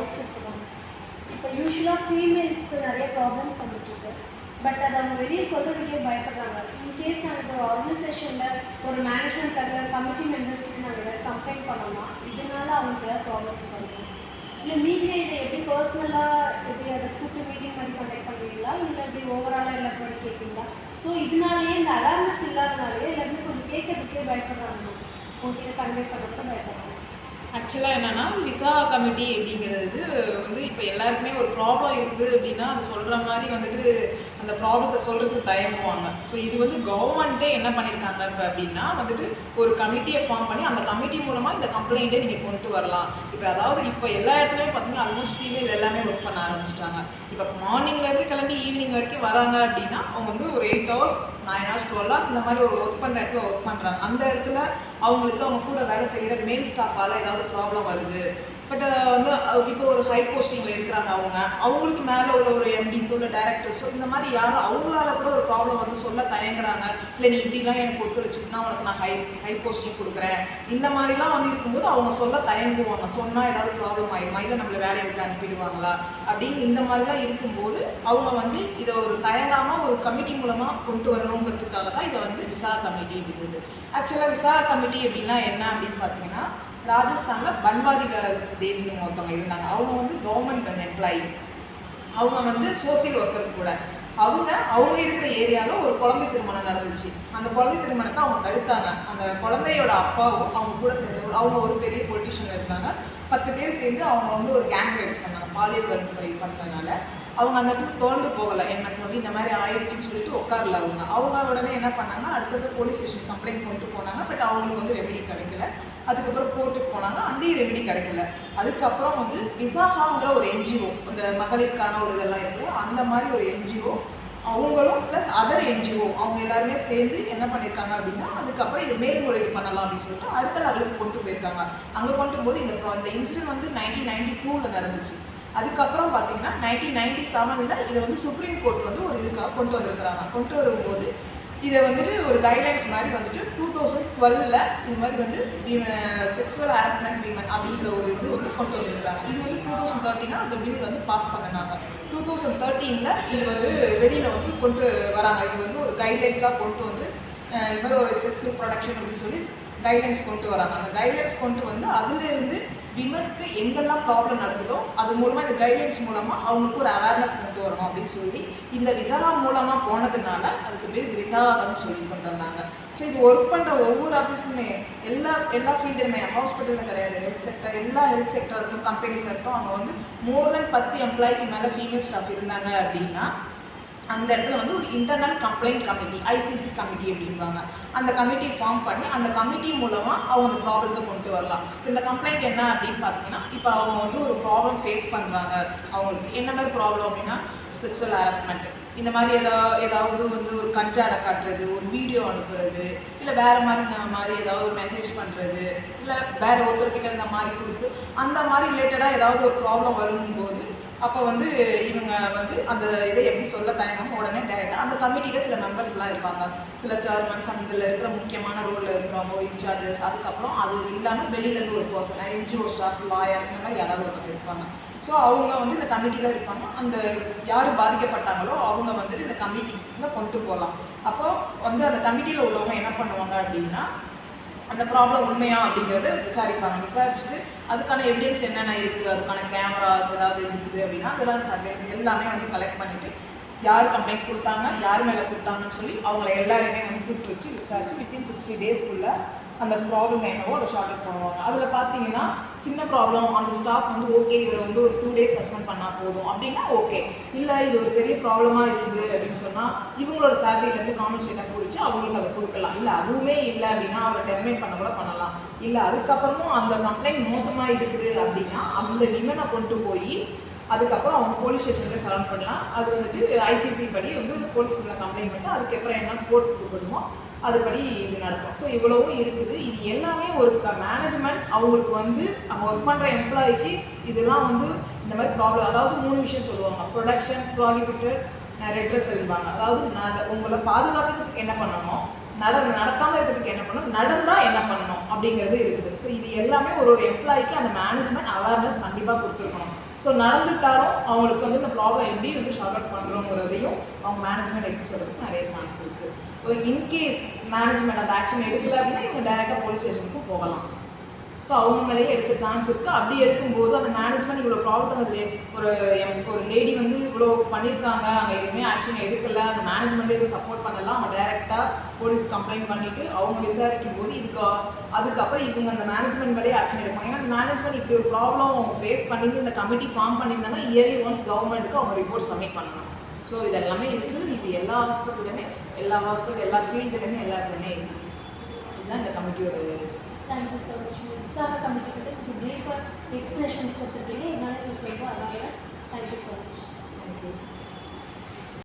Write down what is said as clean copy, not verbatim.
Problems இருக்குதாங்க. இப்போ யூஸ்வலாக ஃபீமேல்ஸ்க்கு நிறைய ப்ராப்ளம்ஸ் வந்துட்டுருக்கு. பட் அதை அவங்க வெளியே சொல்கிறதுக்கே பயப்படுறாங்க. இன்கேஸ் நாங்கள் இப்போ ஆர்கனைசேஷனில் ஒரு மேனேஜ்மெண்ட் லெவலில் கமிட்டி மெம்பர்ஸ்க்கு நாங்கள் எதாவது கம்ப்ளைண்ட் பண்ணோம்னா இதனால அவங்களுக்கு ஏதாவது ப்ராப்ளம்ஸ் வருது. இல்லை நீங்களே இதை எப்படி பர்சனலாக எப்படி அதை கூப்பிட்டு மீட்டிங் மாதிரி கண்டக்ட் பண்ணுவீங்களா, இல்லை எப்படி ஓவராலாக எல்லாரும் கேட்பீங்களா? ஸோ இதனாலேயே இந்த அவேர்னஸ் இல்லாதனாலேயே எல்லாருமே கொஞ்சம் கேட்கறதுக்கே பயப்படுறாங்க. உங்ககிட்ட கன்வே பண்ணுறதுக்கு பயப்படுறாங்க. ஆக்சுவலாக என்னென்னா விசா கமிட்டி அப்படிங்கிறது வந்து இப்போ எல்லாருக்குமே ஒரு ப்ராப்ளம் இருக்குது அப்படின்னா அது சொல்கிற மாதிரி வந்துட்டு அந்த ப்ராப்ளத்தை சொல்கிறதுக்கு தயங்குவாங்க. ஸோ இது வந்து கவர்மெண்ட்டே என்ன பண்ணியிருக்காங்க இப்போ அப்படின்னா வந்துட்டு ஒரு கமிட்டியை ஃபார்ம் பண்ணி அந்த கமிட்டி மூலமாக இந்த கம்ப்ளைண்ட்டே நீங்கள் கொண்டு வரலாம். இப்போ அதாவது இப்போ எல்லா இடத்துலையும் பார்த்தீங்கன்னா ஆல்மோஸ்ட் ஃபீமேல் எல்லாமே ஒர்க் பண்ண ஆரம்பிச்சிட்டாங்க. இப்போ மார்னிங்லேருந்து கிளம்பி ஈவினிங் வரைக்கும் வராங்க அப்படின்னா அவங்க வந்து ஒரு 8 hours 9 hours 12 hours இந்த மாதிரி ஒரு ஒர்க் பண்ணுற இடத்துல ஒர்க் பண்ணுறாங்க. அந்த இடத்துல அவங்களுக்கு அவங்க கூட வேலை செய்கிற மெயின் ஸ்டாஃபால் ஏதாவது ப்ராப்ளம் வருது. பட் வந்து இப்போ ஒரு ஹை போஸ்டிங்கில் இருக்கிறாங்க அவங்களுக்கு மேலே உள்ள ஒரு எம்டிஸோ இல்லை டைரக்டர்ஸோ இந்த மாதிரி யாரும் அவங்களால கூட ஒரு ப்ராப்ளம் வந்து சொல்ல தயங்குறாங்க. இல்லை நீ இப்படிலாம் எனக்கு ஒத்துழைச்சிட்டுனா உனக்கு நான் ஹை போஸ்டிங் கொடுக்குறேன் இந்த மாதிரிலாம் வந்து இருக்கும்போது அவங்க சொல்ல தயங்குவாங்க. சொன்னால் ஏதாவது ப்ராப்ளம் ஆகிடுமா, இல்லை நம்மளை வேலையை விட்டு அனுப்பிடுவாங்களா அப்படின்னு இந்த மாதிரிலாம் இருக்கும்போது அவங்க வந்து இதை ஒரு தயங்காமல் ஒரு கமிட்டி மூலமாக கொண்டு வரணுங்கிறதுக்காக தான் இதை வந்து விசா கமிட்டி அப்படிங்கிறது. ஆக்சுவலாக விசா கமிட்டி அப்படின்னா என்ன அப்படின்னு பார்த்தீங்கன்னா ராஜஸ்தானில் பன்வாரி தேவின்னு ஒருத்தவங்க இருந்தாங்க. அவங்க வந்து கவர்மெண்ட் எம்ப்ளாயி, அவங்க வந்து சோசியல் ஒர்க்கர் கூட. அவங்க இருக்கிற ஏரியாவில் ஒரு குழந்தை திருமணம் நடந்துச்சு. அந்த குழந்தை திருமணத்தை அவங்க தடுத்தாங்க. அந்த குழந்தையோட அப்பாவும் அவங்க கூட சேர்ந்து அவங்க ஒரு பெரிய பொலிட்டிஷியன் இருந்தாங்க. 10 பேர் சேர்ந்து அவங்க வந்து ஒரு கேங் ரேப் பண்ணாங்க. பாலியல் வன்முறை பண்ணதுனால அவங்க அந்த இடத்துல தோண்டு போகலை. எனக்கு வந்து இந்த மாதிரி ஆயிடுச்சுன்னு சொல்லிட்டு உட்காரல. அவங்க உடனே என்ன பண்ணாங்க, அடுத்தது போலீஸ் ஸ்டேஷன் கம்ப்ளைண்ட் கொண்டு போனாங்க. பட் அவங்களுக்கு வந்து ரெமெடி கிடைக்கல. அதுக்கப்புறம் கோர்ட்டுக்கு போனாங்க, அங்கேயும் ரெமெடி கிடைக்கல. அதுக்கப்புறம் வந்து விசாகாங்கிற ஒரு என்ஜிஓ, அந்த மகளிருக்கான ஒரு இதெல்லாம் இருக்குது, அந்த மாதிரி ஒரு என்ஜிஓ அவங்களும் ப்ளஸ் அதர் என்ஜிஓ அவங்க எல்லாருமே சேர்ந்து என்ன பண்ணியிருக்காங்க அப்படின்னா அதுக்கப்புறம் இதை மேல்முறையீடு பண்ணலாம் அப்படின்னு சொல்லிட்டு அடுத்த லெவலுக்கு கொண்டு போயிருக்காங்க. அங்கே கொண்டு போது இந்த இன்சிடென்ட் வந்து 1992 நடந்துச்சு. அதுக்கப்புறம் பார்த்தீங்கன்னா 1997 இதை வந்து சுப்ரீம் கோர்ட் வந்து ஒரு இதுக்காக கொண்டு வந்திருக்கிறாங்க. கொண்டு வரும்போது இதை வந்துட்டு ஒரு கைட்லைன்ஸ் மாதிரி வந்துட்டு 2012 இது மாதிரி வந்து செக்ஸுவல் ஹராஸ்மெண்ட் விமன் அப்படிங்கிற ஒரு இது வந்து கொண்டு வந்திருக்கிறாங்க. இது வந்து 2013 அந்த பில் வந்து பாஸ் பண்ணினாங்க. 2013 இது வந்து வெளியில் வந்து கொண்டு வராங்க. இது வந்து ஒரு கைட்லைன்ஸாக கொண்டு வந்து இந்த மாதிரி ஒரு செக்ஸுவல் ப்ரொடக்ஷன் அப்படின்னு சொல்லி கைட்லைன்ஸ் கொண்டு வராங்க. அந்த கைட்லைன்ஸ் கொண்டு வந்து அதுலேருந்து விமனுக்கு எங்கெல்லாம் ப்ராப்ளம் நடக்குதோ அது மூலமாக இந்த கைட்லைன்ஸ் மூலமாக அவங்களுக்கு ஒரு அவேர்னஸ் கொண்டு வரணும் அப்படின்னு சொல்லி இந்த விசா மூலமாக போனதுனால அதுக்கு பேர் இது விசாவாகம்னு சொல்லி கொண்டு வந்தாங்க. ஸோ இது ஒர்க் பண்ணுற ஒவ்வொரு ஆஃபீஸுமே எல்லா ஃபீல்டுமே ஹாஸ்பிட்டலில் கிடையாது, ஹெல்த் செக்டர் எல்லா ஹெல்த் செக்டருக்கும் கம்பெனிஸ் இருக்கும். அவங்க வந்து மோர் தென் 10 எம்ப்ளாய்க்கு மேலே ஃபீமேல் ஸ்டாஃப் இருந்தாங்க அப்படின்னா அந்த இடத்துல வந்து ஒரு internal complaint committee ICC committee அப்படின்வாங்க. அந்த கமிட்டி ஃபார்ம் பண்ணி அந்த கமிட்டி மூலமாக அவங்க அந்த ப்ராப்ளத்தை கொண்டு வரலாம். இந்த கம்ப்ளைண்ட் என்ன அப்படின்னு பார்த்தீங்கன்னா இப்போ அவங்க வந்து ஒரு ப்ராப்ளம் ஃபேஸ் பண்ணுறாங்க. அவங்களுக்கு என்ன மாதிரி ப்ராப்ளம் அப்படின்னா செக்ஸுவல் ஹராஸ்மெண்ட் இந்த மாதிரி ஏதாவது வந்து ஒரு கஞ்சாடை காட்டுறது, ஒரு வீடியோ அனுப்புறது, இல்லை வேறு மாதிரி ஏதாவது ஒரு மெசேஜ் பண்ணுறது, இல்லை வேறு ஒருத்தர்கிட்ட இந்த மாதிரி கொடுத்து அந்த மாதிரி ரிலேட்டடாக ஏதாவது ஒரு ப்ராப்ளம் வரும்போது அப்போ வந்து இவங்க வந்து அந்த இதை எப்படி சொல்ல தயங்காமல் உடனே டைரெக்டாக அந்த கமிட்டியில் சில மெம்பர்ஸ்லாம் இருப்பாங்க, சில சேர்மன்ஸ் அந்த இதில் இருக்கிற முக்கியமான ரோலில் இருக்கிறவங்க இன்சார்ஜஸ், அதுக்கப்புறம் அது இல்லாமல் வெளியிலேருந்து ஒரு பர்சன் என்ஜிஓ ஸ்டாஃப் லாயர் இந்த மாதிரி யாராவது ஒருத்தர் இருப்பாங்க. ஸோ அவங்க வந்து இந்த கமிட்டியில் இருப்பாங்க. அந்த யார் பாதிக்கப்பட்டாங்களோ அவங்க வந்துட்டு இந்த கமிட்டியில் கொண்டு போகலாம். அப்போ வந்து அந்த கமிட்டியில் உள்ளவங்க என்ன பண்ணுவாங்க அப்படின்னா அந்த ப்ராப்ளம் உண்மையா அப்படிங்கிறத விசாரிப்பாங்க. விசாரிச்சுட்டு அதுக்கான எவிடன்ஸ் என்னென்ன இருக்குது, அதுக்கான கேமராஸ் ஏதாவது இருக்குது அப்படின்னா அதெல்லாம் சர்வேலன்ஸ் எல்லாமே வந்து கலெக்ட் பண்ணிவிட்டு யார் கம்ப்ளைண்ட் கொடுத்தாங்க, யார் மேலே கொடுத்தாங்கன்னு சொல்லி அவங்கள எல்லாருமே வந்து கூப்பிட்டு வச்சு விசாரிச்சு வித்தின் 60 டேஸ்க்குள்ளே அந்த ப்ராப்ளம் என்னவோ அதை ஷார்ட் அவுட் பண்ணுவாங்க. அதில் பார்த்தீங்கன்னா சின்ன ப்ராப்ளம் அந்த ஸ்டாஃப் வந்து ஓகே இவரை வந்து ஒரு 2 days சஸ்பெண்ட் பண்ணால் போதும் அப்படின்னா ஓகே. இல்லை இது ஒரு பெரிய ப்ராப்ளமாக இருக்குது அப்படின்னு சொன்னால் இவங்களோட சேலரியிலேருந்து காம்பன்சேட்டாக பிடிச்சி அவங்களுக்கு அதை கொடுக்கலாம். இல்லை அதுவுமே இல்லை அப்படின்னா அவரை டெர்மினேட் பண்ண கூட பண்ணலாம். இல்லை அதுக்கப்புறமும் அந்த கம்ப்ளைண்ட் மோசமாக இருக்குது அப்படின்னா அந்த விமனை கொண்டு போய் அதுக்கப்புறம் அவங்க போலீஸ் ஸ்டேஷனில் சரௌண்ட் பண்ணலாம். அது வந்துட்டு ஐபிசி படி வந்து போலீஸில் கம்ப்ளைண்ட் பண்ணி அதுக்கப்புறம் என்ன கோர்ட்டுக்கு போடுமோ அதுபடி இது நடக்கும். ஸோ இவ்வளவும் இருக்குது. இது எல்லாமே ஒரு மேனேஜ்மெண்ட் அவங்களுக்கு வந்து அவங்க ஒர்க் பண்ணுற எம்ப்ளாய்க்கு இதெல்லாம் வந்து இந்த மாதிரி ப்ராப்ளம் அதாவது 3 விஷயம் சொல்லுவாங்க. ப்ரொடக்ஷன், ப்ராஹிபிட்டட், ரெட்ரஸ் சொல்லுவாங்க. அதாவது உங்களை பாதுகாத்துக்கிறதுக்கு என்ன பண்ணணும், நடக்காமல் இருக்கிறதுக்கு என்ன பண்ணணும், நடந்தால் என்ன பண்ணணும் அப்படிங்கிறது இருக்குது. ஸோ இது எல்லாமே ஒரு எம்ப்ளாய்க்கு அந்த மேனேஜ்மெண்ட் அவேர்னஸ் கண்டிப்பாக கொடுத்துருக்கணும். ஸோ நடந்துட்டாலும் அவங்களுக்கு வந்து இந்த ப்ராப்ளம் எப்படி வந்து ஷார்ட் அவுட் பண்ணுறோங்கிறதையும் அவங்க மேனேஜ்மெண்ட் எடுத்து சொல்கிறதுக்கு நிறைய சான்ஸ் இருக்குது. இப்போ இன்கேஸ் மேனேஜ்மெண்ட் அந்த ஆக்ஷன் எடுக்கல அப்படின்னா இவங்க டைரெக்டாக போலீஸ் ஸ்டேஷனுக்கும் போகலாம். ஸோ அவங்க மேலேயே எடுக்க சான்ஸ் இருக்குது. அப்படி எடுக்கும்போது அந்த மேனேஜ்மெண்ட் இவ்வளோ ப்ராப்ளத்தை ஒரு லேடி வந்து இவ்வளோ பண்ணியிருக்காங்க, அங்கே எதுவுமே ஆக்ஷன் எடுக்கலை, அந்த மேனேஜ்மெண்ட்டே எதுவும் சப்போர்ட் பண்ணலாம், அவங்க டைரெக்டாக போலீஸ் கம்ப்ளைண்ட் பண்ணிவிட்டு அவங்க விசாரிக்கும் போது அதுக்கப்புறம் இவங்க அந்த மேனேஜ்மெண்ட் மேலேயே ஆக்ஷன் எடுப்பாங்க. ஏன்னா அந்த மேனேஜ்மெண்ட் இப்படி ஒரு ப்ராப்ளம் அவங்க ஃபேஸ் பண்ணிட்டு இந்த கமிட்டி ஃபார்ம் பண்ணியிருந்தாங்கன்னா இயர்லி ஒன்ஸ் கவர்மெண்ட்டுக்கு அவங்க ரிப்போர்ட் சப்மிட் பண்ணணும். ஸோ இது எல்லாமே இருக்குது. இது எல்லா ஹாஸ்பிட்டல்லையுமே எல்லா ஃபீல்டுலையுமே எல்லா இதுலையுமே இருக்குது. இதுதான் இந்த கமிட்டியோட. Thank you so much. Vishaka committee பற்றி ப்ரீஃபாக எக்ஸ்பிளேஷன்ஸ் கொடுத்துருக்கீங்க. இதனால எனக்கு ரொம்ப awareness. Thank you so much. Thank you.